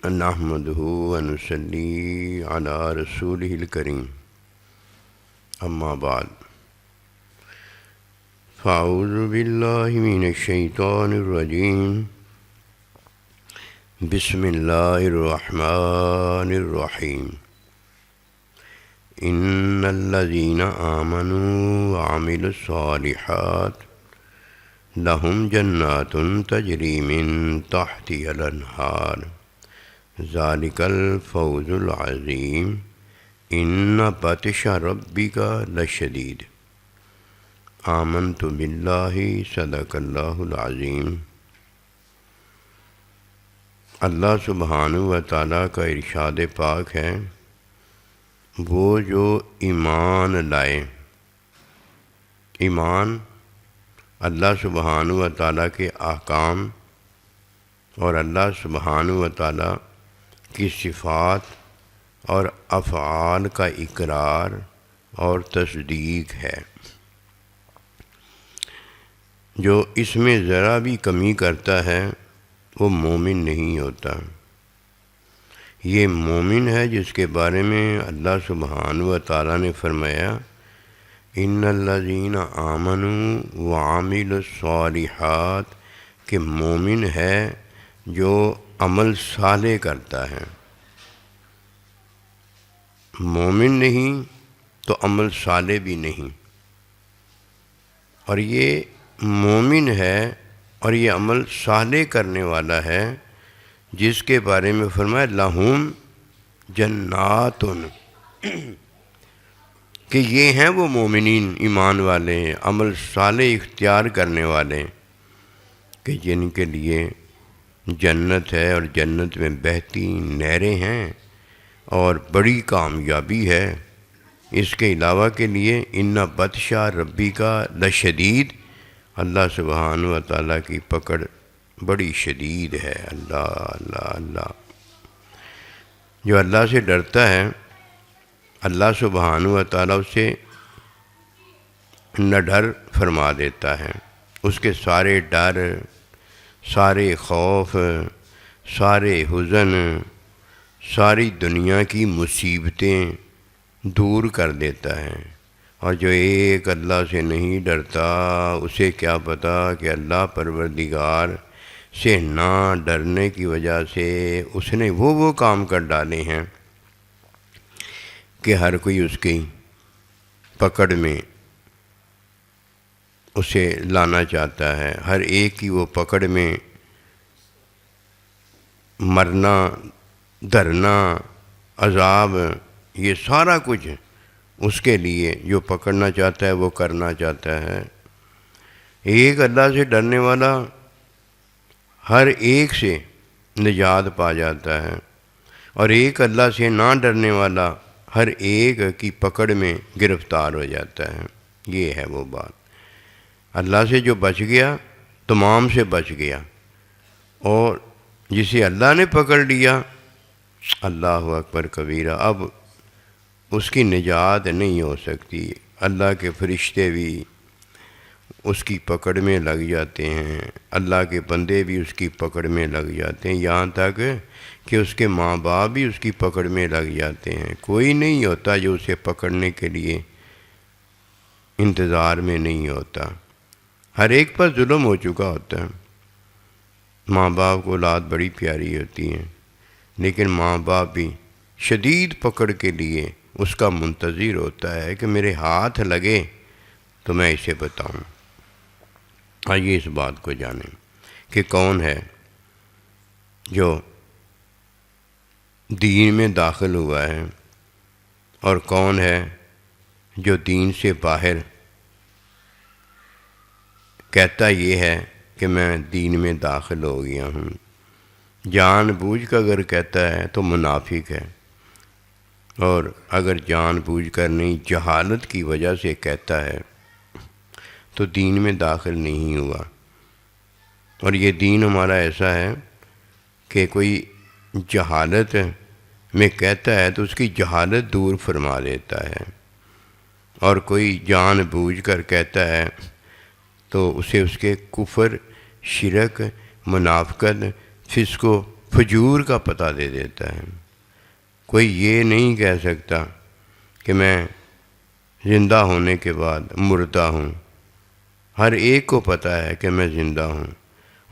نحمده ونصلي على رسوله الكريم اما بعد فاعوذ بالله من الشيطان الرجيم بسم الله الرحمن الرحيم ان الذين آمنوا وعملوا الصالحات لهم جنات تجري من تحتها الانهار ذلك الفوز العظيم ان بطش ربك لشدید آمنت باللہ صدق اللہ العظیم۔ اللہ سبحانہ و تعالیٰ کا ارشاد پاک ہے، وہ جو ایمان لائے، ایمان اللہ سبحانہ و تعالیٰ کے احکام اور اللہ سبحانہ و تعالیٰ کی صفات اور افعال کا اقرار اور تصدیق ہے۔ جو اس میں ذرا بھی کمی کرتا ہے وہ مومن نہیں ہوتا۔ یہ مومن ہے جس کے بارے میں اللہ سبحانہ و تعالیٰ نے فرمایا ان الذین آمنوا وعملوا الصالحات، کہ مومن ہے جو عمل صالح کرتا ہے۔ مومن نہیں تو عمل صالح بھی نہیں، اور یہ مومن ہے اور یہ عمل صالح کرنے والا ہے جس کے بارے میں فرمایا لہم جنات، کہ یہ ہیں وہ مومنین، ایمان والے، عمل صالح اختیار کرنے والے، کہ جن کے لیے جنت ہے اور جنت میں بہتی نہریں ہیں اور بڑی کامیابی ہے۔ اس کے علاوہ کے لیے ان بطش ربی کا لشدید، اللہ سبحانہ و تعالیٰ کی پکڑ بڑی شدید ہے۔ اللہ اللہ اللہ، جو اللہ سے ڈرتا ہے اللہ سبحانہ و تعالیٰ اسے نہ ڈر فرما دیتا ہے۔ اس کے سارے ڈر، سارے خوف، سارے حزن، ساری دنیا کی مصیبتیں دور کر دیتا ہے۔ اور جو ایک اللہ سے نہیں ڈرتا اسے کیا پتہ کہ اللہ پروردگار سے نہ ڈرنے کی وجہ سے اس نے وہ کام کر ڈالے ہیں کہ ہر کوئی اس کی پکڑ میں اسے لانا چاہتا ہے، ہر ایک کی وہ پکڑ میں مرنا، دھرنا، عذاب، یہ سارا کچھ اس کے لیے جو پکڑنا چاہتا ہے وہ کرنا چاہتا ہے۔ ایک اللہ سے ڈرنے والا ہر ایک سے نجات پا جاتا ہے، اور ایک اللہ سے نہ ڈرنے والا ہر ایک کی پکڑ میں گرفتار ہو جاتا ہے۔ یہ ہے وہ بات، اللہ سے جو بچ گیا تمام سے بچ گیا، اور جسے اللہ نے پکڑ لیا اللہ اکبر کبیرہ، اب اس کی نجات نہیں ہو سکتی۔ اللہ کے فرشتے بھی اس کی پکڑ میں لگ جاتے ہیں، اللہ کے بندے بھی اس کی پکڑ میں لگ جاتے ہیں، یہاں تک کہ اس کے ماں باپ بھی اس کی پکڑ میں لگ جاتے ہیں۔ کوئی نہیں ہوتا جو اسے پکڑنے کے لیے انتظار میں نہیں ہوتا۔ ہر ایک پر ظلم ہو چکا ہوتا ہے۔ ماں باپ کو اولاد بڑی پیاری ہوتی ہیں، لیکن ماں باپ بھی شدید پکڑ کے لیے اس کا منتظر ہوتا ہے کہ میرے ہاتھ لگے تو میں اسے بتاؤں۔ آئیے اس بات کو جانیں کہ کون ہے جو دین میں داخل ہوا ہے اور کون ہے جو دین سے باہر کہتا یہ ہے کہ میں دین میں داخل ہو گیا ہوں۔ جان بوجھ کر اگر کہتا ہے تو منافق ہے، اور اگر جان بوجھ کر نہیں جہالت کی وجہ سے کہتا ہے تو دین میں داخل نہیں ہوا۔ اور یہ دین ہمارا ایسا ہے کہ کوئی جہالت میں کہتا ہے تو اس کی جہالت دور فرما دیتا ہے، اور کوئی جان بوجھ کر کہتا ہے تو اسے اس کے کفر، شرک، منافقت، فسق و فجور کا پتہ دے دیتا ہے۔ کوئی یہ نہیں کہہ سکتا کہ میں زندہ ہونے کے بعد مردہ ہوں۔ ہر ایک کو پتہ ہے کہ میں زندہ ہوں،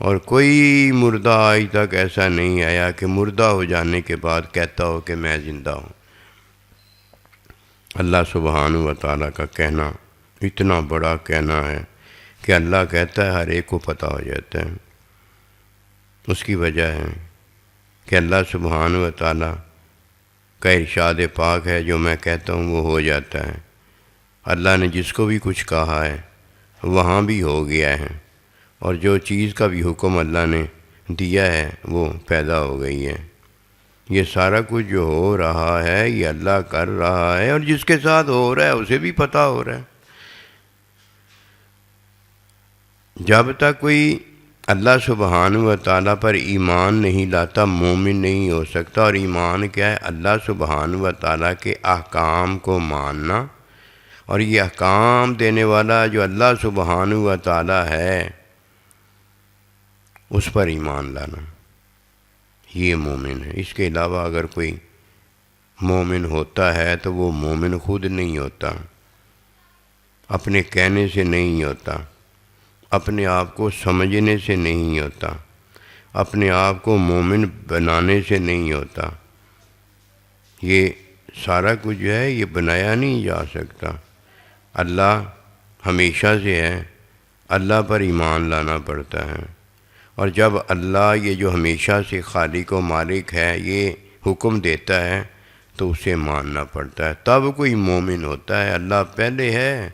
اور کوئی مردہ آج تک ایسا نہیں آیا کہ مردہ ہو جانے کے بعد کہتا ہو کہ میں زندہ ہوں۔ اللہ سبحانہ و تعالیٰ کا کہنا اتنا بڑا کہنا ہے کہ اللہ کہتا ہے ہر ایک کو پتہ ہو جاتا ہے۔ اس کی وجہ ہے کہ اللہ سبحانہ و تعالیٰ کا ارشاد پاک ہے، جو میں کہتا ہوں وہ ہو جاتا ہے۔ اللہ نے جس کو بھی کچھ کہا ہے وہاں بھی ہو گیا ہے، اور جو چیز کا بھی حکم اللہ نے دیا ہے وہ پیدا ہو گئی ہے۔ یہ سارا کچھ جو ہو رہا ہے یہ اللہ کر رہا ہے، اور جس کے ساتھ ہو رہا ہے اسے بھی پتہ ہو رہا ہے۔ جب تک کوئی اللہ سبحانہ و تعالیٰ پر ایمان نہیں لاتا مومن نہیں ہو سکتا۔ اور ایمان کیا ہے؟ اللہ سبحانہ و تعالیٰ کے احکام کو ماننا، اور یہ احکام دینے والا جو اللہ سبحانہ و تعالیٰ ہے اس پر ایمان لانا، یہ مومن ہے۔ اس کے علاوہ اگر کوئی مومن ہوتا ہے تو وہ مومن خود نہیں ہوتا، اپنے کہنے سے نہیں ہوتا، اپنے آپ کو سمجھنے سے نہیں ہوتا، اپنے آپ کو مومن بنانے سے نہیں ہوتا۔ یہ سارا کچھ جو ہے یہ بنایا نہیں جا سکتا۔ اللہ ہمیشہ سے ہے، اللہ پر ایمان لانا پڑتا ہے، اور جب اللہ یہ جو ہمیشہ سے خالق و مالک ہے یہ حکم دیتا ہے تو اسے ماننا پڑتا ہے، تب کوئی مومن ہوتا ہے۔ اللہ پہلے ہے،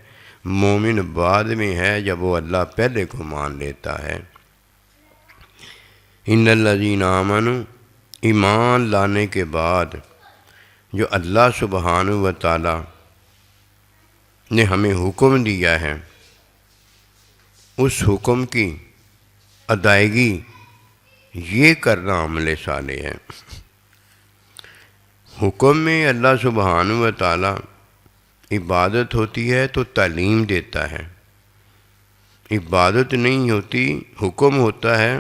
مومن بعد میں ہے جب وہ اللہ پہلے کو مان لیتا ہے۔ ان الذین آمنوا، ایمان لانے کے بعد جو اللہ سبحانہ و تعالی نے ہمیں حکم دیا ہے اس حکم کی ادائیگی یہ کرنا عمل صالح ہے۔ حکم میں اللہ سبحانہ و تعالی عبادت ہوتی ہے تو تعلیم دیتا ہے، عبادت نہیں ہوتی حکم ہوتا ہے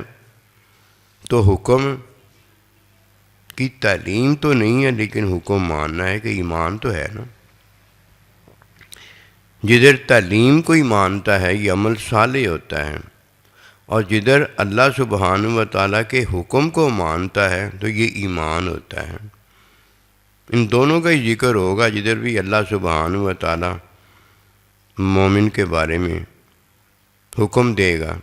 تو حکم کی تعلیم تو نہیں ہے لیکن حکم ماننا ہے کہ ایمان تو ہے نا۔ جدھر تعلیم کوئی مانتا ہے یہ عمل صالح ہوتا ہے، اور جدھر اللہ سبحانہ و تعالیٰ کے حکم کو مانتا ہے تو یہ ایمان ہوتا ہے۔ ان دونوں کا ہی ذکر ہوگا جدھر بھی اللہ سبحانہ و تعالیٰ مومن کے بارے میں حکم دے گا،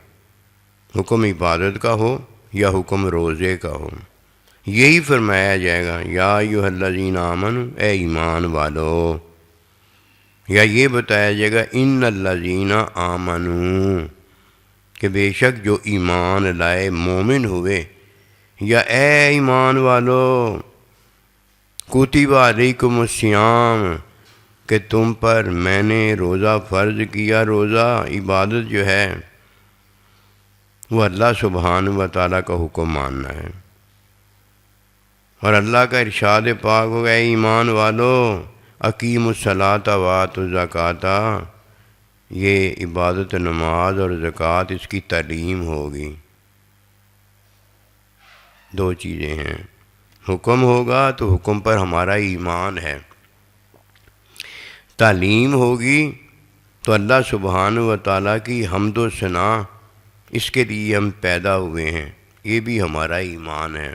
حکم عبادت کا ہو یا حکم روزے کا ہو، یہی فرمایا جائے گا یا ایھا الذین آمنوا، اے ایمان والو، یا یہ بتایا جائے گا ان الذین آمنوا، کہ بے شک جو ایمان لائے مومن ہوئے، یا اے ایمان والو کتب علیکم الصیام، کہ تم پر میں نے روزہ فرض کیا۔ روزہ عبادت جو ہے وہ اللہ سبحانہ و تعالیٰ کا حکم ماننا ہے، اور اللہ کا ارشاد پاک ہو گیا اے ایمان والو اقیموا الصلاۃ وآتوا الزکوٰۃ، یہ عبادت نماز اور زکوٰۃ اس کی تعلیم ہوگی۔ دو چیزیں ہیں، حکم ہوگا تو حکم پر ہمارا ایمان ہے، تعلیم ہوگی تو اللہ سبحانہ و تعالیٰ کی حمد و ثنا، اس کے لیے ہم پیدا ہوئے ہیں، یہ بھی ہمارا ایمان ہے۔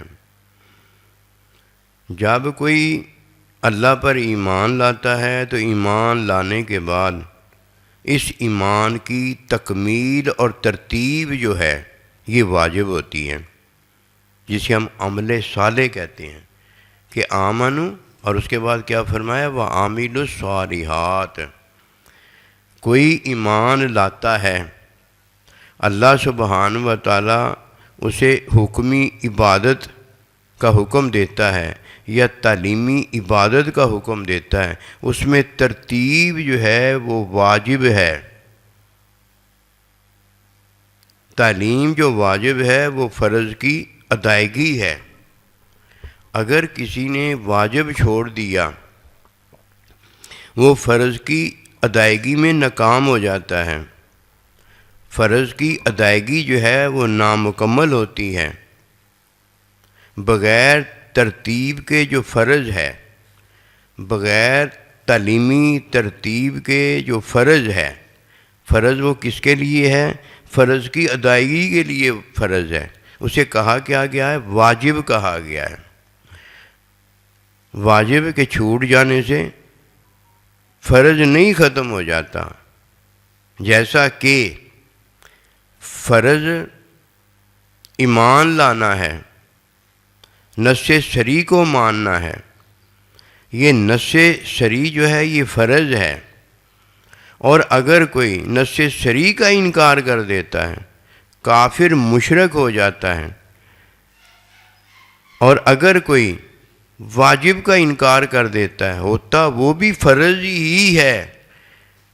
جب کوئی اللہ پر ایمان لاتا ہے تو ایمان لانے کے بعد اس ایمان کی تکمیل اور ترتیب جو ہے یہ واجب ہوتی ہے، جسے ہم عمل صالح کہتے ہیں، کہ آمنو اور اس کے بعد کیا فرمایا وعاملوا الصالحات۔ کوئی ایمان لاتا ہے، اللہ سبحانہ و تعالیٰ اسے حکمی عبادت کا حکم دیتا ہے یا تعلیمی عبادت کا حکم دیتا ہے، اس میں ترتیب جو ہے وہ واجب ہے۔ تعلیم جو واجب ہے وہ فرض کی ادائیگی ہے۔ اگر کسی نے واجب چھوڑ دیا وہ فرض کی ادائیگی میں ناکام ہو جاتا ہے، فرض کی ادائیگی جو ہے وہ نامکمل ہوتی ہے۔ بغیر ترتیب کے جو فرض ہے، بغیر تعلیمی ترتیب کے جو فرض ہے، فرض وہ کس کے لیے ہے؟ فرض کی ادائیگی کے لیے فرض ہے، اسے کہا کیا گیا ہے؟ واجب کہا گیا ہے۔ واجب کے چھوٹ جانے سے فرض نہیں ختم ہو جاتا، جیسا کہ فرض ایمان لانا ہے، نص شرعی کو ماننا ہے، یہ نص شرعی جو ہے یہ فرض ہے، اور اگر کوئی نص شرعی کا انکار کر دیتا ہے کافر مشرک ہو جاتا ہے، اور اگر کوئی واجب کا انکار کر دیتا ہے ہوتا وہ بھی فرض ہی ہے،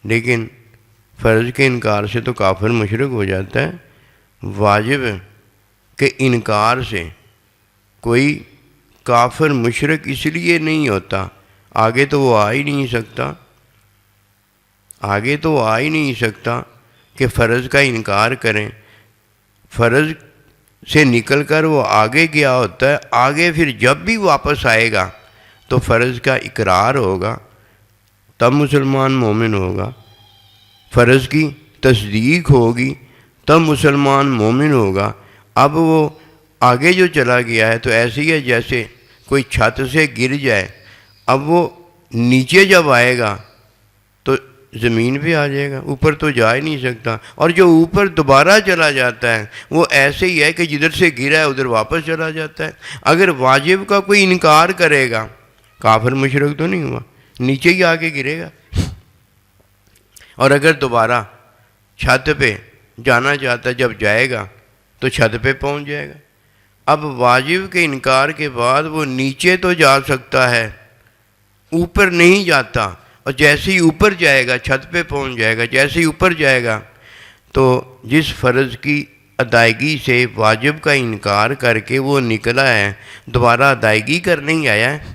لیکن فرض کے انکار سے تو کافر مشرک ہو جاتا ہے، واجب کے انکار سے کوئی کافر مشرک اس لیے نہیں ہوتا، آگے تو وہ آ ہی نہیں سکتا، آگے تو وہ آ ہی نہیں سکتا کہ فرض کا انکار کریں، فرض سے نکل کر وہ آگے گیا ہوتا ہے، آگے پھر جب بھی واپس آئے گا تو فرض کا اقرار ہوگا، تب مسلمان مومن ہوگا، فرض کی تصدیق ہوگی تب مسلمان مومن ہوگا۔ اب وہ آگے جو چلا گیا ہے تو ایسے ہی ہے جیسے کوئی چھت سے گر جائے، اب وہ نیچے جب آئے گا تو زمین پہ آ جائے گا، اوپر تو جا ہی نہیں سکتا، اور جو اوپر دوبارہ چلا جاتا ہے وہ ایسے ہی ہے کہ جدھر سے گرا ہے ادھر واپس چلا جاتا ہے۔ اگر واجب کا کوئی انکار کرے گا کافر مشرک تو نہیں ہوا، نیچے ہی آ کے گرے گا، اور اگر دوبارہ چھت پہ جانا چاہتا ہے جب جائے گا تو چھت پہ پہنچ جائے گا۔ اب واجب کے انکار کے بعد وہ نیچے تو جا سکتا ہے، اوپر نہیں جاتا، اور جیسے ہی اوپر جائے گا چھت پہ پہنچ جائے گا، جیسے ہی اوپر جائے گا تو جس فرض کی ادائیگی سے واجب کا انکار کر کے وہ نکلا ہے دوبارہ ادائیگی کرنے ہی آیا ہے،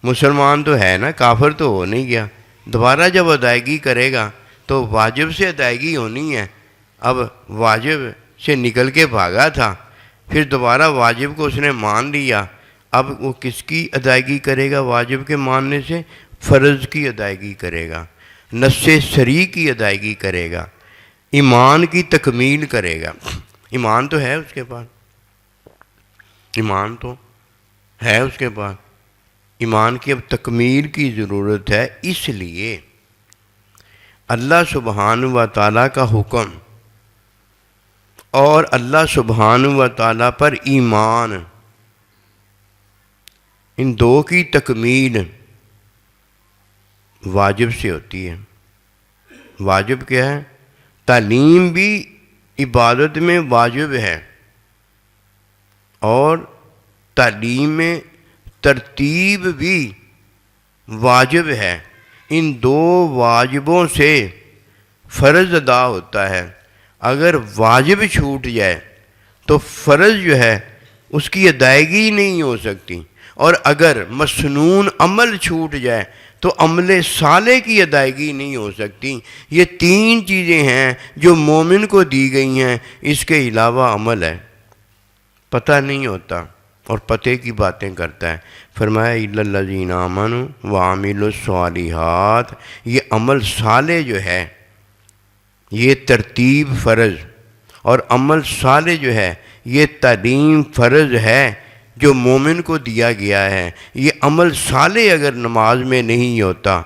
مسلمان تو ہے نا، کافر تو ہو نہیں گیا، دوبارہ جب ادائیگی کرے گا تو واجب سے ادائیگی ہونی ہے، اب واجب سے نکل کے بھاگا تھا، پھر دوبارہ واجب کو اس نے مان لیا، اب وہ کس کی ادائیگی کرے گا؟ واجب کے ماننے سے فرض کی ادائیگی کرے گا، نص شرعی کی ادائیگی کرے گا، ایمان کی تکمیل کرے گا۔ ایمان تو ہے اس کے پاس، ایمان تو ہے اس کے پاس، ایمان کی اب تکمیل کی ضرورت ہے، اس لیے اللہ سبحانہ و تعالیٰ کا حکم اور اللہ سبحانہ و تعالیٰ پر ایمان، ان دو کی تکمیل واجب سے ہوتی ہے۔ واجب کیا ہے؟ تعلیم بھی عبادت میں واجب ہے، اور تعلیم میں ترتیب بھی واجب ہے، ان دو واجبوں سے فرض ادا ہوتا ہے۔ اگر واجب چھوٹ جائے تو فرض جو ہے اس کی ادائیگی نہیں ہو سکتی، اور اگر مسنون عمل چھوٹ جائے تو عمل صالح کی ادائیگی نہیں ہو سکتی۔ یہ تین چیزیں ہیں جو مومن کو دی گئی ہیں، اس کے علاوہ عمل ہے پتہ نہیں ہوتا اور پتے کی باتیں کرتا ہے۔ فرمایا الا الذین آمنوا وعملوا الصالحات، یہ عمل صالح جو ہے یہ ترتیب فرض، اور عمل صالح جو ہے یہ تعلیم فرض ہے جو مومن کو دیا گیا ہے۔ یہ عمل صالح اگر نماز میں نہیں ہوتا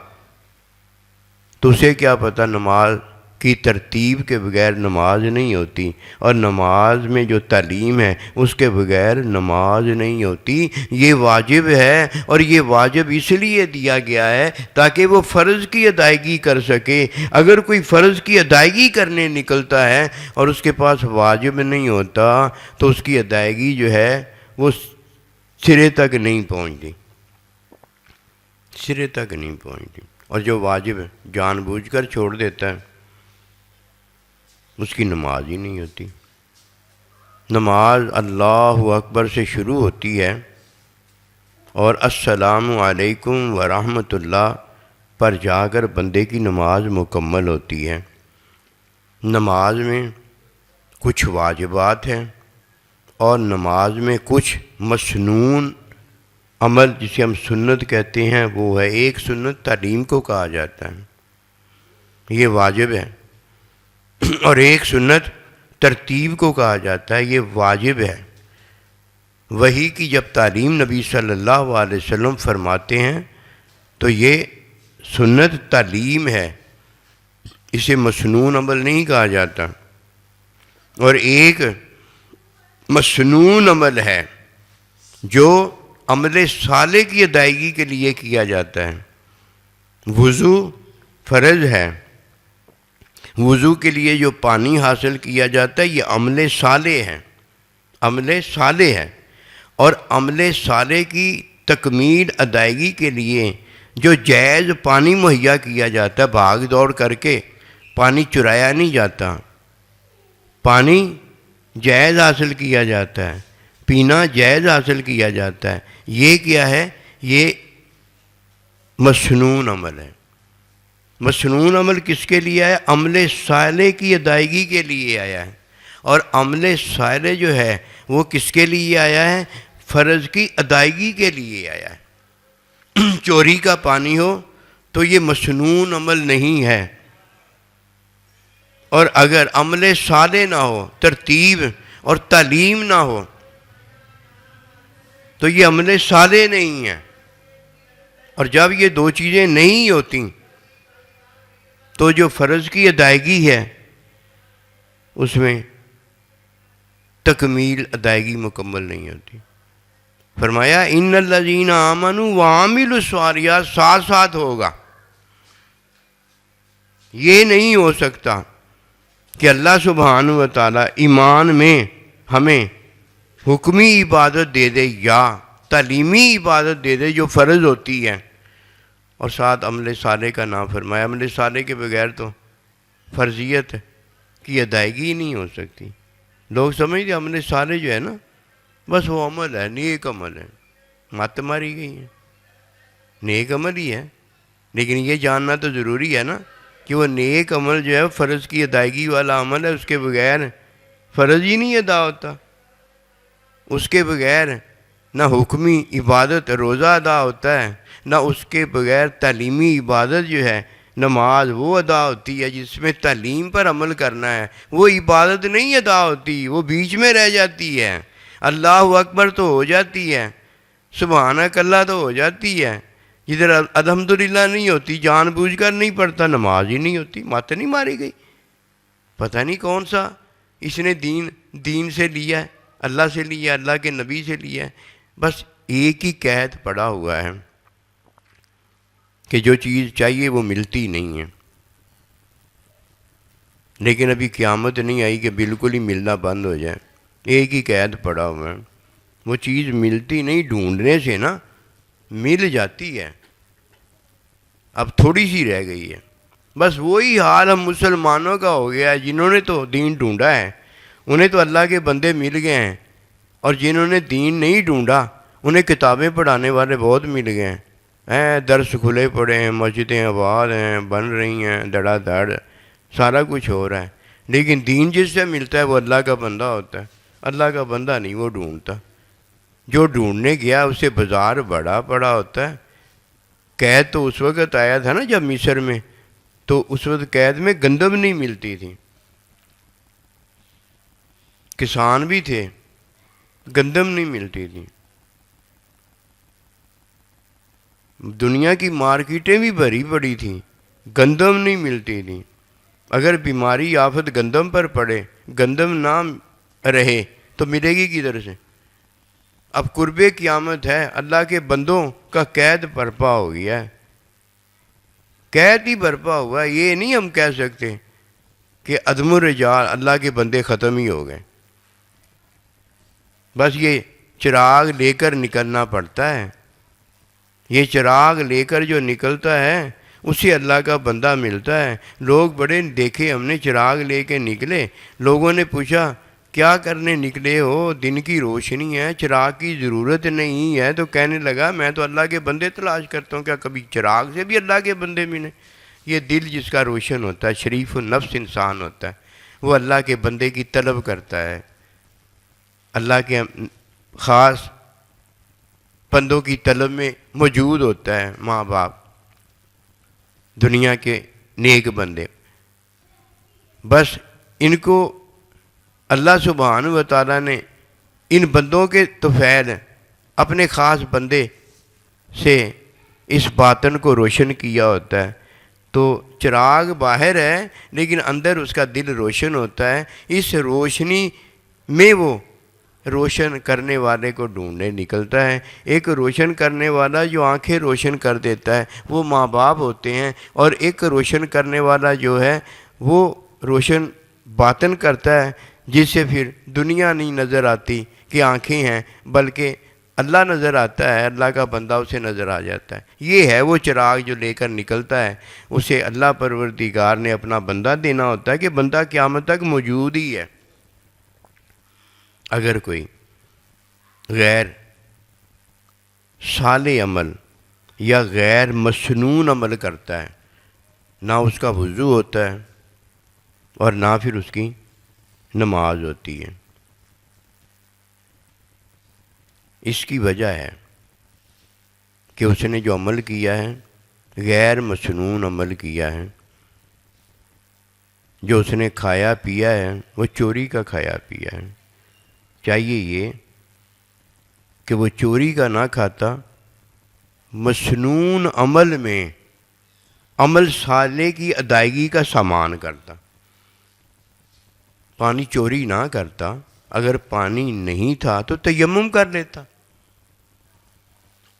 تو اسے کیا پتہ، نماز کی ترتیب کے بغیر نماز نہیں ہوتی، اور نماز میں جو تعلیم ہے اس کے بغیر نماز نہیں ہوتی۔ یہ واجب ہے، اور یہ واجب اس لیے دیا گیا ہے تاکہ وہ فرض کی ادائیگی کر سکے۔ اگر کوئی فرض کی ادائیگی کرنے نکلتا ہے اور اس کے پاس واجب نہیں ہوتا تو اس کی ادائیگی جو ہے وہ سرے تک نہیں پہنچتی، سرے تک نہیں پہنچتی۔ اور جو واجب جان بوجھ کر چھوڑ دیتا ہے اس کی نماز ہی نہیں ہوتی۔ نماز اللہ اکبر سے شروع ہوتی ہے اور السلام علیکم ورحمۃ اللہ پر جا کر بندے کی نماز مکمل ہوتی ہے۔ نماز میں کچھ واجبات ہیں اور نماز میں کچھ مسنون عمل جسے ہم سنت کہتے ہیں وہ ہے. ایک سنت تعلیم کو کہا جاتا ہے، یہ واجب ہے، اور ایک سنت ترتیب کو کہا جاتا ہے، یہ واجب ہے. وحی کی جب تعلیم نبی صلی اللہ علیہ وسلم فرماتے ہیں تو یہ سنت تعلیم ہے، اسے مسنون عمل نہیں کہا جاتا. اور ایک مسنون عمل ہے جو عمل صالح کی ادائیگی کے لیے کیا جاتا ہے. وضو فرض ہے، وضو کے لیے جو پانی حاصل کیا جاتا ہے یہ عمل صالح ہے، عمل صالح ہے. اور عمل صالح کی تکمیل ادائیگی کے لیے جو جائز پانی مہیا کیا جاتا ہے، بھاگ دوڑ کر کے پانی چرایا نہیں جاتا، پانی جائز حاصل کیا جاتا ہے، پینا جائز حاصل کیا جاتا ہے. یہ کیا ہے؟ یہ مسنون عمل ہے. مسنون عمل کس کے لیے آیا؟ عمل صالح کی ادائیگی کے لیے آیا ہے. اور عمل صالح جو ہے وہ کس کے لیے آیا ہے؟ فرض کی ادائیگی کے لیے آیا ہے. چوری کا پانی ہو تو یہ مسنون عمل نہیں ہے. اور اگر عمل صالح نہ ہو، ترتیب اور تعلیم نہ ہو تو یہ عمل صالح نہیں ہے. اور جب یہ دو چیزیں نہیں ہوتی تو جو فرض کی ادائیگی ہے اس میں تکمیل ادائیگی مکمل نہیں ہوتی. فرمایا ان الذین آمنوا وعملوا الصالحات ساتھ ساتھ ہوگا. یہ نہیں ہو سکتا کہ اللہ سبحانہ و تعالیٰ ایمان میں ہمیں حکمی عبادت دے دے یا تعلیمی عبادت دے دے جو فرض ہوتی ہے، اور ساتھ عمل صالح کا نام فرمایا. عمل صالح کے بغیر تو فرضیت کی ادائیگی نہیں ہو سکتی. لوگ سمجھتے عمل صالح جو ہے نا بس وہ عمل ہے، نیک عمل ہے. مت ماری گئی ہے، نیک عمل ہی ہے، لیکن یہ جاننا تو ضروری ہے نا کہ وہ نیک عمل جو ہے فرض کی ادائیگی والا عمل ہے، اس کے بغیر فرض ہی نہیں ادا ہوتا. اس کے بغیر نہ حکمی عبادت روزہ ادا ہوتا ہے، نہ اس کے بغیر تعلیمی عبادت جو ہے نماز وہ ادا ہوتی ہے جس میں تعلیم پر عمل کرنا ہے. وہ عبادت نہیں ادا ہوتی، وہ بیچ میں رہ جاتی ہے. اللہ اکبر تو ہو جاتی ہے، سبحانک اللہ تو ہو جاتی ہے، جدھر الحمدللہ نہیں ہوتی، جان بوجھ کر نہیں پڑھتا، نماز ہی نہیں ہوتی. مت نہیں ماری گئی. پتہ نہیں کون سا اس نے دین سے لیا ہے، اللہ سے لیا، اللہ کے نبی سے لیا ہے. بس ایک ہی قید پڑا ہوا ہے کہ جو چیز چاہیے وہ ملتی نہیں ہے. لیکن ابھی قیامت نہیں آئی کہ بالکل ہی ملنا بند ہو جائے. ایک ہی قید پڑا ہوا ہے، وہ چیز ملتی نہیں، ڈھونڈنے سے نا مل جاتی ہے. اب تھوڑی سی رہ گئی ہے. بس وہی حال ہم مسلمانوں کا ہو گیا ہے. جنہوں نے تو دین ڈھونڈا ہے انہیں تو اللہ کے بندے مل گئے ہیں، اور جنہوں نے دین نہیں ڈھونڈا انہیں کتابیں پڑھانے والے بہت مل گئے ہیں. درس کھلے پڑے ہیں، مسجدیں آباد ہیں، بن رہی ہیں دھڑا دھڑ، سارا کچھ ہو رہا ہے. لیکن دین جس سے ملتا ہے وہ اللہ کا بندہ ہوتا ہے. اللہ کا بندہ نہیں وہ ڈھونڈتا. جو ڈھونڈنے گیا اسے بازار بڑا پڑا ہوتا ہے. قید تو اس وقت آیا تھا نا جب مصر میں، تو اس وقت قید میں گندم نہیں ملتی تھی. کسان بھی تھے، گندم نہیں ملتی تھی. دنیا کی مارکیٹیں بھی بھری پڑی تھیں، گندم نہیں ملتی تھی. اگر بیماری آفت گندم پر پڑے، گندم نہ رہے تو ملے گی کدھر سے؟ اب قرب قیامت ہے، اللہ کے بندوں کا قید برپا ہو گیا ہے. قید ہی برپا ہوا ہے. یہ نہیں ہم کہہ سکتے کہ عدم الرجال اللہ کے بندے ختم ہی ہو گئے. بس یہ چراغ لے کر نکلنا پڑتا ہے. یہ چراغ لے کر جو نکلتا ہے اسے اللہ کا بندہ ملتا ہے. لوگ بڑے دیکھے ہم نے چراغ لے کے نکلے. لوگوں نے پوچھا کیا کرنے نکلے ہو؟ دن کی روشنی ہے، چراغ کی ضرورت نہیں ہے. تو کہنے لگا میں تو اللہ کے بندے تلاش کرتا ہوں. کیا کبھی چراغ سے بھی اللہ کے بندے ملے؟ یہ دل جس کا روشن ہوتا ہے، شریف النفس انسان ہوتا ہے، وہ اللہ کے بندے کی طلب کرتا ہے. اللہ کے خاص بندوں کی طلب میں موجود ہوتا ہے ماں باپ، دنیا کے نیک بندے، بس ان کو اللہ سبحانہ و تعالیٰ نے ان بندوں کے طفیل اپنے خاص بندے سے اس باطن کو روشن کیا ہوتا ہے۔ تو چراغ باہر ہے لیکن اندر اس کا دل روشن ہوتا ہے، اس روشنی میں وہ روشن کرنے والے کو ڈھونڈنے نکلتا ہے۔ ایک روشن کرنے والا جو آنکھیں روشن کر دیتا ہے وہ ماں باپ ہوتے ہیں، اور ایک روشن کرنے والا جو ہے وہ روشن باطن کرتا ہے، جس سے پھر دنیا نہیں نظر آتی کہ آنکھیں ہیں، بلکہ اللہ نظر آتا ہے، اللہ کا بندہ اسے نظر آ جاتا ہے۔ یہ ہے وہ چراغ جو لے کر نکلتا ہے، اسے اللہ پروردگار نے اپنا بندہ دینا ہوتا ہے کہ بندہ قیامت تک موجود ہی ہے۔ اگر کوئی غیر صالح عمل یا غیر مسنون عمل کرتا ہے، نہ اس کا وضو ہوتا ہے اور نہ پھر اس کی نماز ہوتی ہے، اس کی وجہ ہے کہ اس نے جو عمل کیا ہے غیر مسنون عمل کیا ہے، جو اس نے کھایا پیا ہے وہ چوری کا کھایا پیا ہے۔ چاہیے یہ کہ وہ چوری کا نہ کھاتا، مسنون عمل میں عمل صالح کی ادائیگی کا سامان کرتا، پانی چوری نہ کرتا، اگر پانی نہیں تھا تو تیمم کر لیتا،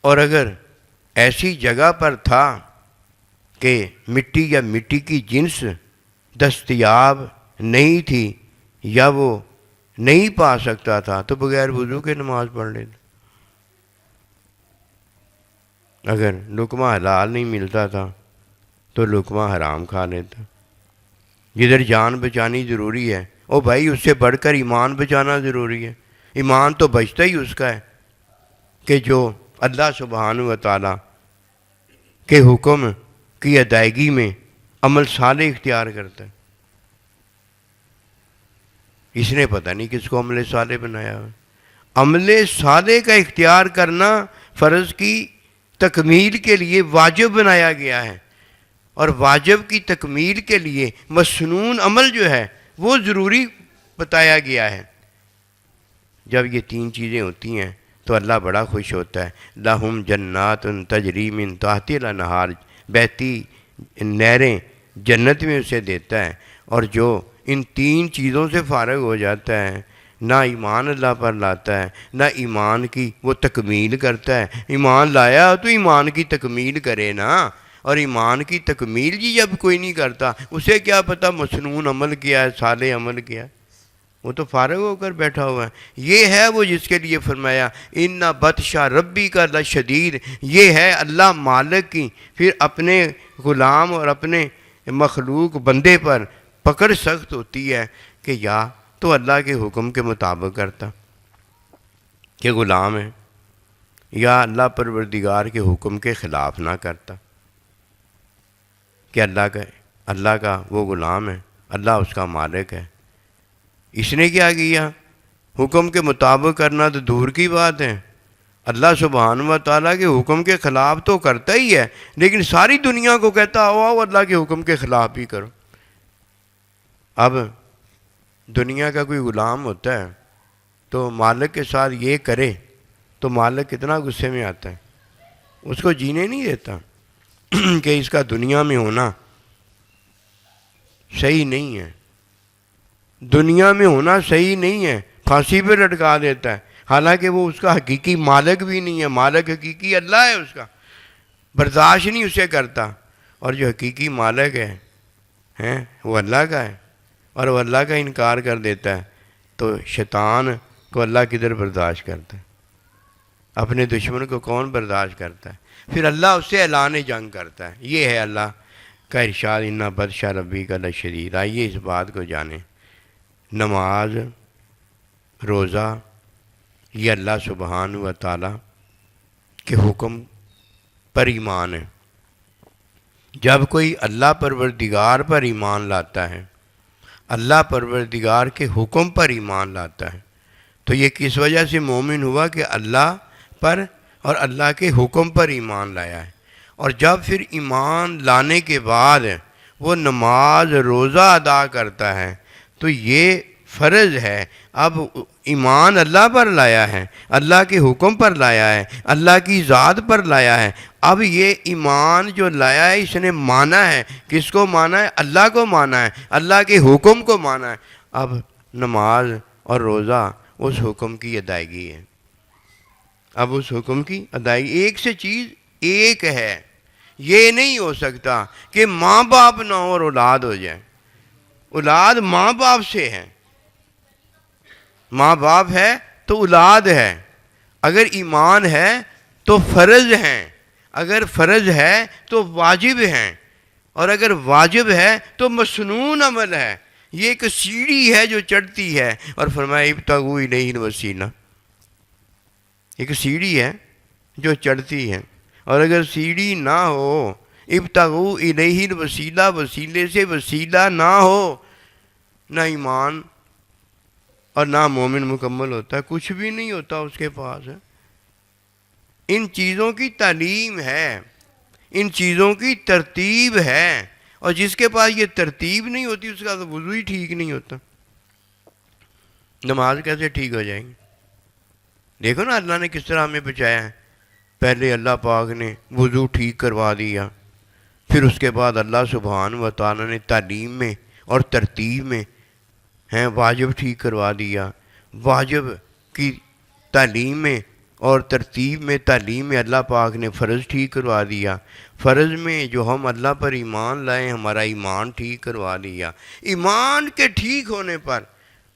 اور اگر ایسی جگہ پر تھا کہ مٹی یا مٹی کی جنس دستیاب نہیں تھی یا وہ نہیں پا سکتا تھا تو بغیر وضو کے نماز پڑھ لیتا۔ اگر لقمہ حلال نہیں ملتا تھا تو لقمہ حرام کھا لیتا۔ جدھر جان بچانی ضروری ہے، او بھائی اس سے بڑھ کر ایمان بچانا ضروری ہے۔ ایمان تو بچتا ہی اس کا ہے کہ جو اللہ سبحانہ و تعالیٰ کے حکم کی ادائیگی میں عمل صالح اختیار کرتا ہے۔ اس نے پتہ نہیں کس کو عمل صالح بنایا ہوا۔ عمل صالح کا اختیار کرنا فرض کی تکمیل کے لیے واجب بنایا گیا ہے، اور واجب کی تکمیل کے لیے مسنون عمل جو ہے وہ ضروری بتایا گیا ہے۔ جب یہ تین چیزیں ہوتی ہیں تو اللہ بڑا خوش ہوتا ہے۔ لَهُمْ جَنَّاتٌ تَجْرِی مِن تَحْتِهَا الْأَنْہَارُ، بہتی نہریں جنت میں اسے دیتا ہے۔ اور جو ان تین چیزوں سے فارغ ہو جاتا ہے، نہ ایمان اللہ پر لاتا ہے، نہ ایمان کی وہ تکمیل کرتا ہے۔ ایمان لایا تو ایمان کی تکمیل کرے نا، اور ایمان کی تکمیل جی جب کوئی نہیں کرتا، اسے کیا پتہ مسنون عمل کیا ہے، صالح عمل کیا ہے، وہ تو فارغ ہو کر بیٹھا ہوا ہے۔ یہ ہے وہ جس کے لیے فرمایا اِنَّ بَطْشَ رَبِّکَ لَشَدِیدٌ، یہ ہے اللہ مالک کی پھر اپنے غلام اور اپنے مخلوق بندے پر پکڑ سخت ہوتی ہے کہ یا تو اللہ کے حکم کے مطابق کرتا کہ غلام ہے، یا اللہ پروردگار کے حکم کے خلاف نہ کرتا کہ اللہ کا وہ غلام ہے، اللہ اس کا مالک ہے۔ اس نے کیا کیا؟ حکم کے مطابق کرنا تو دور کی بات ہے، اللہ سبحانہ و تعالیٰ کے حکم کے خلاف تو کرتا ہی ہے، لیکن ساری دنیا کو کہتا آؤ اللہ کے حکم کے خلاف بھی کرو۔ اب دنیا کا کوئی غلام ہوتا ہے تو مالک کے ساتھ یہ کرے تو مالک کتنا غصے میں آتا ہے، اس کو جینے نہیں دیتا کہ اس کا دنیا میں ہونا صحیح نہیں ہے، دنیا میں ہونا صحیح نہیں ہے، پھانسی پہ لٹکا دیتا ہے، حالانکہ وہ اس کا حقیقی مالک بھی نہیں ہے، مالک حقیقی اللہ ہے، اس کا برداشت نہیں اسے کرتا، اور جو حقیقی مالک ہے وہ اللہ کا ہے، اور وہ اللہ کا انکار کر دیتا ہے، تو شیطان کو اللہ کدھر برداشت کرتا ہے؟ اپنے دشمن کو کون برداشت کرتا ہے؟ پھر اللہ اس سے اعلان جنگ کرتا ہے۔ یہ ہے اللہ کا ارشاد اِنَّ بَطْشَ رَبِّکَ لَشَدِیدٌ۔ آئیے اس بات کو جانیں، نماز، روزہ، یہ اللہ سبحانہ و تعالیٰ کے حکم پر ایمان ہے۔ جب کوئی اللہ پروردگار پر ایمان لاتا ہے، اللہ پروردگار کے حکم پر ایمان لاتا ہے، تو یہ کس وجہ سے مومن ہوا کہ اللہ پر اور اللہ کے حکم پر ایمان لایا ہے. اور جب پھر ایمان لانے کے بعد وہ نماز روزہ ادا کرتا ہے تو یہ فرض ہے. اب ایمان اللہ پر لایا ہے، اللہ کے حکم پر لایا ہے، اللہ کی ذات پر لایا ہے. اب یہ ایمان جو لایا ہے اس نے مانا ہے. کس کو مانا ہے؟ اللہ کو مانا ہے، اللہ کے حکم کو مانا ہے. اب نماز اور روزہ اس حکم کی ادائیگی ہے. اب اس حکم کی ادائیگی ایک سے چیز ایک ہے. یہ نہیں ہو سکتا کہ ماں باپ نہ ہو اور اولاد ہو جائے. اولاد ماں باپ سے ہے، ماں باپ ہے تو اولاد ہے. اگر ایمان ہے تو فرض ہیں، اگر فرض ہے تو واجب ہیں، اور اگر واجب ہے تو مسنون عمل ہے. یہ ایک سیڑھی ہے جو چڑھتی ہے. اور فرمایا ابتغوا الیہ الوسیلہ، ایک سیڑھی ہے جو چڑھتی ہے. اور اگر سیڑھی نہ ہو، ابتغوا الیہ الوسیلہ، وسیلے سے وسیلہ نہ ہو، نہ ایمان اور نہ مومن مکمل ہوتا ہے. کچھ بھی نہیں ہوتا اس کے پاس. ان چیزوں کی تعلیم ہے، ان چیزوں کی ترتیب ہے. اور جس کے پاس یہ ترتیب نہیں ہوتی اس کا تو وضو ہی ٹھیک نہیں ہوتا. نماز کیسے ٹھیک ہو جائیں گی؟ دیکھو نا اللہ نے کس طرح ہمیں بچایا ہے. پہلے اللہ پاک نے وضو ٹھیک کروا دیا، پھر اس کے بعد اللہ سبحانہ و تعالیٰ نے تعلیم میں اور ترتیب میں واجب ٹھیک کروا دیا. واجب کی تعلیم میں اور ترتیب میں، تعلیم میں اللہ پاک نے فرض ٹھیک کروا دیا. فرض میں جو ہم اللہ پر ایمان لائے ہمارا ایمان ٹھیک کروا دیا. ایمان کے ٹھیک ہونے پر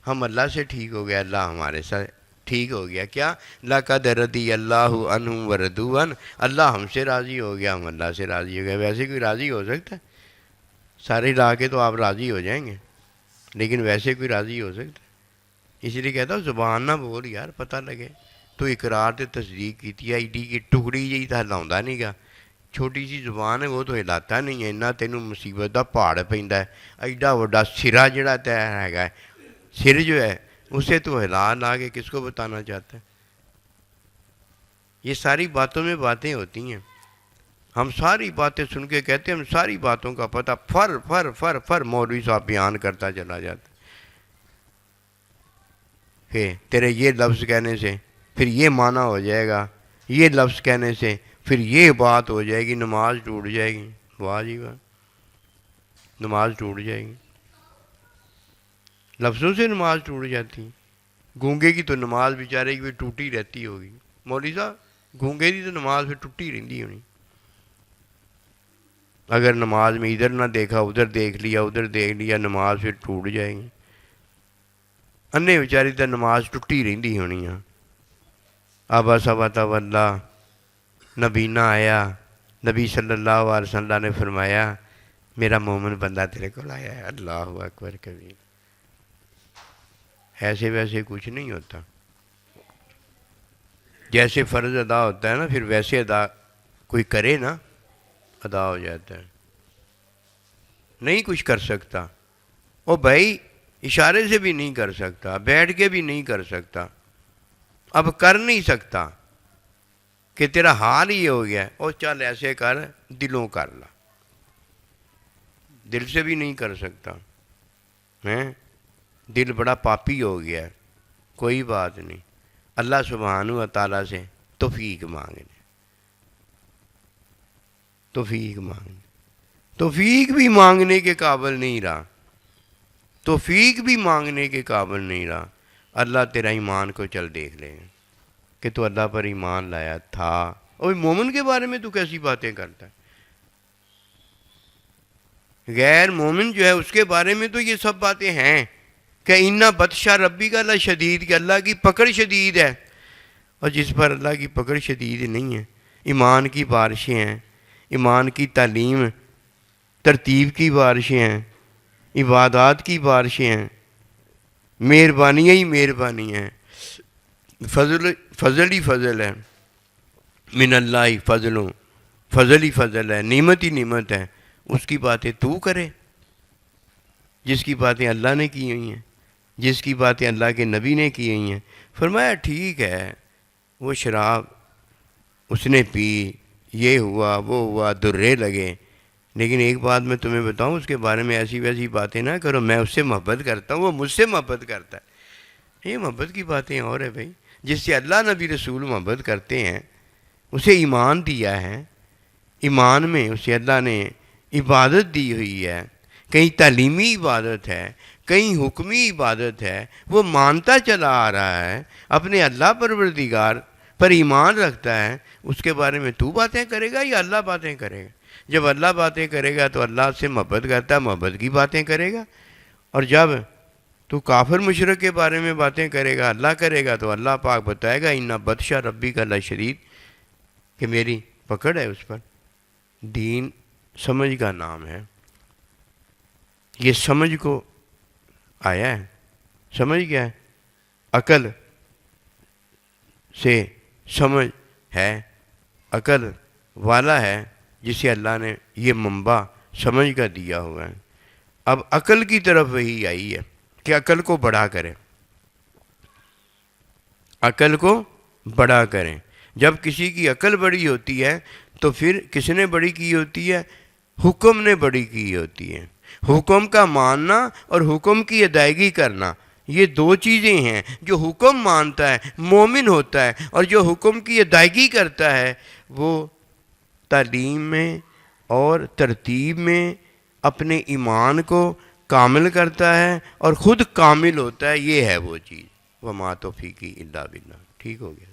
ہم اللہ سے ٹھیک ہو گیا، اللہ ہمارے ساتھ ٹھیک ہو گیا. کیا؟ لَقَدْ رَضِيَ اللَّهُ عَنْهُمْ وَرَضُوا عَنْهُ، اللہ ہم سے راضی ہو گیا، ہم اللہ سے راضی ہو گیا. ویسے کوئی راضی ہو سکتا ہے؟ سارے لا کے تو آپ راضی ہو جائیں گے، لیکن ویسے کوئی راضی ہو سکتا ہے؟ اس لیے کہتا ہوں زبان نہ بول یار، پتہ لگے. تو اقرار تے تصدیق کی تھی، ایڈی کی ٹکڑی جی تو ہلاؤندا نہیں گا. چھوٹی سی زبان ہے وہ تو ہلاتا نہیں ہے. اتنا تینوں مصیبت دا پہاڑ پیندا ہے. ایڈا وڈا سرا جڑا ہے سر جو ہے اسے تو ہلا لا کے کس کو بتانا چاہتا ہے؟ یہ ساری باتوں میں باتیں ہوتی ہیں. ہم ساری باتیں سن کے کہتے ہیں ہم ساری باتوں کا پتہ فر فر فر فر مولوی صاحب بیان کرتا چلا جاتا. پھر تیرے یہ لفظ کہنے سے پھر یہ معنی ہو جائے گا، یہ لفظ کہنے سے پھر یہ بات ہو جائے گی، نماز ٹوٹ جائے گی. واہ جی واہ، نماز ٹوٹ جائے گی. لفظوں سے نماز ٹوٹ جاتی. گونگے کی تو نماز بیچارے کی بھی ٹوٹی رہتی ہوگی. مولوی صاحب گونگے کی تو نماز پھر ٹوٹی رہتی ہونی. اگر نماز میں ادھر نہ دیکھا ادھر دیکھ لیا، ادھر دیکھ لیا، نماز پھر ٹوٹ جائے گی. انے بیچاری تو نماز ٹوٹی رہتی ہونی. آبا صبا تولا، نبینا آیا، نبی صلی اللہ علیہ وسلم نے فرمایا میرا مومن بندہ تیرے کو آیا ہے. اللہ اکبر کبیر. ایسے ویسے کچھ نہیں ہوتا. جیسے فرض ادا ہوتا ہے نا پھر ویسے ادا کوئی کرے نا ادا ہو جاتا ہے. نہیں کچھ کر سکتا او بھائی، اشارے سے بھی نہیں کر سکتا، بیٹھ کے بھی نہیں کر سکتا. اب کر نہیں سکتا کہ تیرا حال ہی ہو گیا او چل ایسے کر، دلوں کر لا. دل سے بھی نہیں کر سکتا. دل بڑا پاپی ہو گیا. کوئی بات نہیں، اللہ سبحانہ و تعالیٰ سے توفیق مانگنے. توفیق مانگنے، توفیق بھی مانگنے کے قابل نہیں رہا. توفیق بھی مانگنے کے قابل نہیں رہا. اللہ تیرا ایمان کو چل دیکھ لے کہ تو اللہ پر ایمان لایا تھا. اور مومن کے بارے میں تو کیسی باتیں کرتا ہے؟ غیر مومن جو ہے اس کے بارے میں تو یہ سب باتیں ہیں کہ اِنَّ بطشَ رَبِّکَ لَشَدِیدٌ، کہ اللہ کی پکڑ شدید ہے. اور جس پر اللہ کی پکڑ شدید نہیں ہے، ایمان کی بارشیں ہیں، ایمان کی تعلیم ترتیب کی بارشیں ہیں، عبادات کی بارشیں ہیں، مہربانیاں ہی مہربانی ہیں، فضل ہی فضل ہے. من اللہ فضلوں، فضل ہی فضل ہے، نعمت ہی نعمت ہے. اس کی باتیں تو کرے جس کی باتیں اللہ نے کی ہوئی ہیں. جس کی باتیں اللہ کے نبی نے کی ہیں۔ فرمایا ٹھیک ہے، وہ شراب اس نے پی، یہ ہوا وہ ہوا، درے لگے، لیکن ایک بات میں تمہیں بتاؤں، اس کے بارے میں ایسی ویسی باتیں نہ کرو، میں اس سے محبت کرتا ہوں، وہ مجھ سے محبت کرتا ہے۔ یہ محبت کی باتیں اور ہے بھائی، جس سے اللہ نبی رسول محبت کرتے ہیں، اسے ایمان دیا ہے، ایمان میں اسے اللہ نے عبادت دی ہوئی ہے، کہیں تعلیمی عبادت ہے، کہیں حکمی عبادت ہے، وہ مانتا چلا آ رہا ہے، اپنے اللہ پروردگار پر ایمان رکھتا ہے، اس کے بارے میں تو باتیں کرے گا یا اللہ باتیں کرے گا؟ جب اللہ باتیں کرے گا تو اللہ سے محبت کرتا ہے، محبت کی باتیں کرے گا، اور جب تو کافر مشرک کے بارے میں باتیں کرے گا، اللہ کرے گا، تو اللہ پاک بتائے گا ان بطش ربی کا لشدید، کہ میری پکڑ ہے اس پر۔ دین سمجھ کا نام ہے، یہ سمجھ کو آیا ہے، سمجھ کیا ہے؟ عقل سے سمجھ ہے، عقل والا ہے جسے اللہ نے یہ منبع سمجھ کا دیا ہوا ہے۔ اب عقل کی طرف وہی آئی ہے کہ عقل کو بڑا کریں، عقل کو بڑا کریں۔ جب کسی کی عقل بڑی ہوتی ہے تو پھر کس نے بڑی کی ہوتی ہے؟ حکم نے بڑی کی ہوتی ہے۔ حکم کا ماننا اور حکم کی ادائیگی کرنا، یہ دو چیزیں ہیں۔ جو حکم مانتا ہے مومن ہوتا ہے، اور جو حکم کی ادائیگی کرتا ہے وہ تعلیم میں اور ترتیب میں اپنے ایمان کو کامل کرتا ہے اور خود کامل ہوتا ہے۔ یہ ہے وہ چیز۔ وما توفیقی الا باللہ۔ ٹھیک ہو گیا؟